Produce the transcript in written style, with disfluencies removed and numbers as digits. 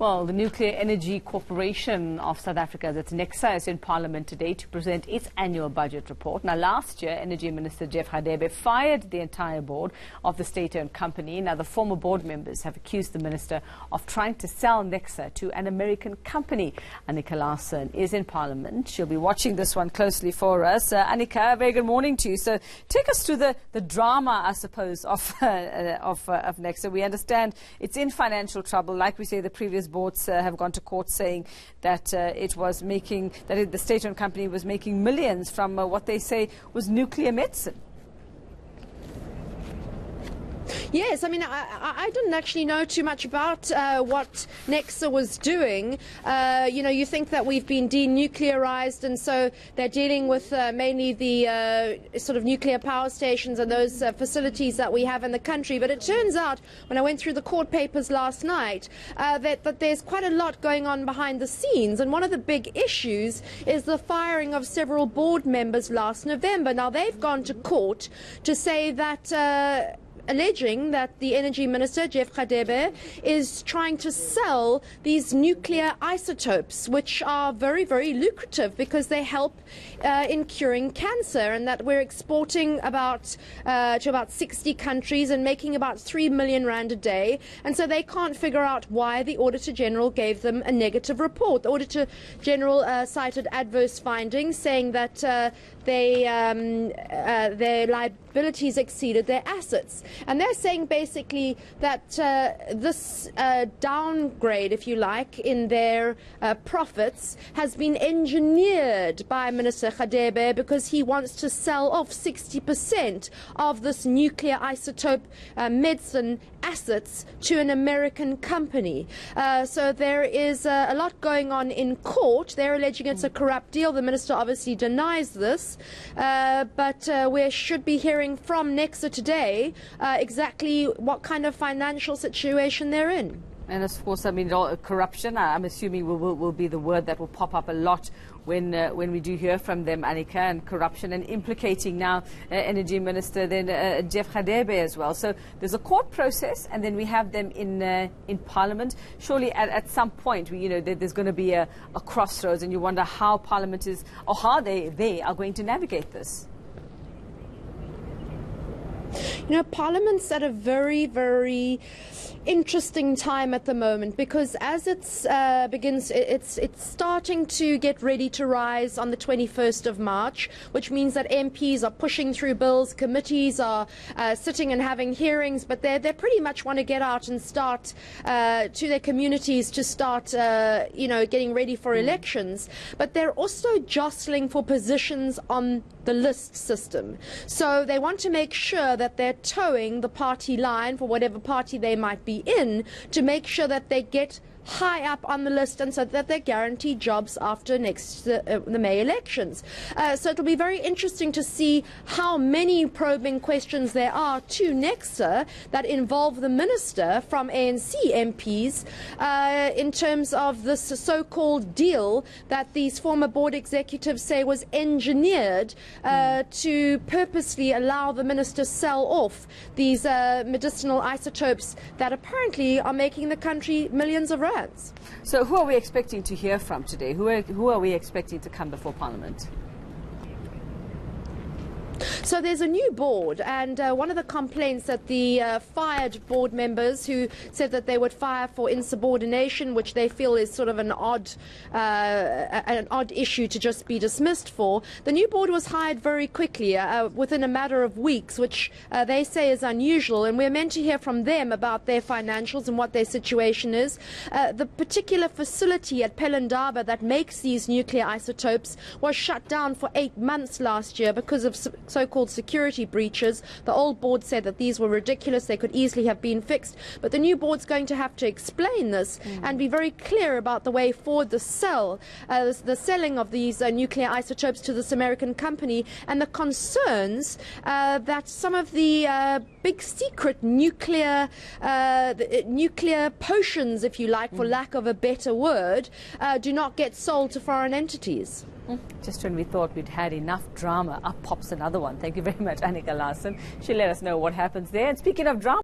Well, the Nuclear Energy Corporation of South Africa, that's NECSA, is in Parliament today to present its annual budget report. Now, last year, Energy Minister Jeff Radebe fired the entire board of the state-owned company. Now, the former board members have accused the minister of trying to sell NECSA to an American company. Annika Larsen is in Parliament. She'll be watching this one closely for us. Annika, very good morning to you. So, take us through the drama, I suppose, of NECSA. We understand it's in financial trouble. Like we say, the previous boards have gone to court saying that the state-owned company was making millions from what they say was nuclear medicine. Yes, I mean, I didn't actually know too much about what NECSA was doing. You think that we've been denuclearized, and so they're dealing with mainly the sort of nuclear power stations and those facilities that we have in the country. But it turns out, when I went through the court papers last night, that there's quite a lot going on behind the scenes. And one of the big issues is the firing of several board members last November. Now, they've gone to court to say that alleging that the Energy Minister, Jeff Radebe, is trying to sell these nuclear isotopes, which are very, very lucrative because they help in curing cancer, and that we're exporting to about 60 countries and making about 3 million rand a day. And so they can't figure out why the Auditor General gave them a negative report. The Auditor General cited adverse findings, saying that their liabilities exceeded their assets. And they're saying basically that this downgrade, if you like, in their profits has been engineered by Minister Radebe because he wants to sell off 60% of this nuclear isotope medicine assets to an American company. So there is a lot going on in court. They're alleging it's a corrupt deal. The minister obviously denies this, but we should be hearing from NECSA today exactly what kind of financial situation they're in. And of course, I mean, corruption, I'm assuming will be the word that will pop up a lot when we do hear from them, Annika, and corruption, and implicating now Energy Minister, then Jeff Radebe as well. So there's a court process, and then we have them in Parliament. Surely at some point, there's going to be a crossroads, and you wonder how Parliament is, or how they are going to navigate this. Parliament's at a very, very interesting time at the moment, because as it's starting to get ready to rise on the 21st of March, which means that MPs are pushing through bills, committees are sitting and having hearings, but they pretty much want to get out and start to their communities to start getting ready for elections. But they're also jostling for positions on the list system. So they want to make sure that they're towing the party line for whatever party they might be in, to make sure that they get high up on the list, and so that they're guaranteed jobs after the May elections. So it'll be very interesting to see how many probing questions there are to NECSA that involve the minister from ANC MPs in terms of this so-called deal that these former board executives say was engineered to purposely allow the minister sell off these medicinal isotopes that apparently are making the country millions of rands. So who are we expecting to hear from today? Who are we expecting to come before Parliament? So there's a new board, and one of the complaints that the fired board members who said that they would fire for insubordination, which they feel is sort of an odd issue to just be dismissed for, the new board was hired very quickly, within a matter of weeks, which they say is unusual, and we're meant to hear from them about their financials and what their situation is. The particular facility at Pelindaba that makes these nuclear isotopes was shut down for 8 months last year because of so-called security breaches. The old board said that these were ridiculous, they could easily have been fixed, but the new board's going to have to explain this and be very clear about the way forward, the selling of these nuclear isotopes to this American company, and the concerns that some of the big secret nuclear potions, if you like, for lack of a better word, do not get sold to foreign entities. Just when we thought we'd had enough drama, up pops another one. Thank you very much, Annika Larsen. She'll let us know what happens there. And speaking of drama,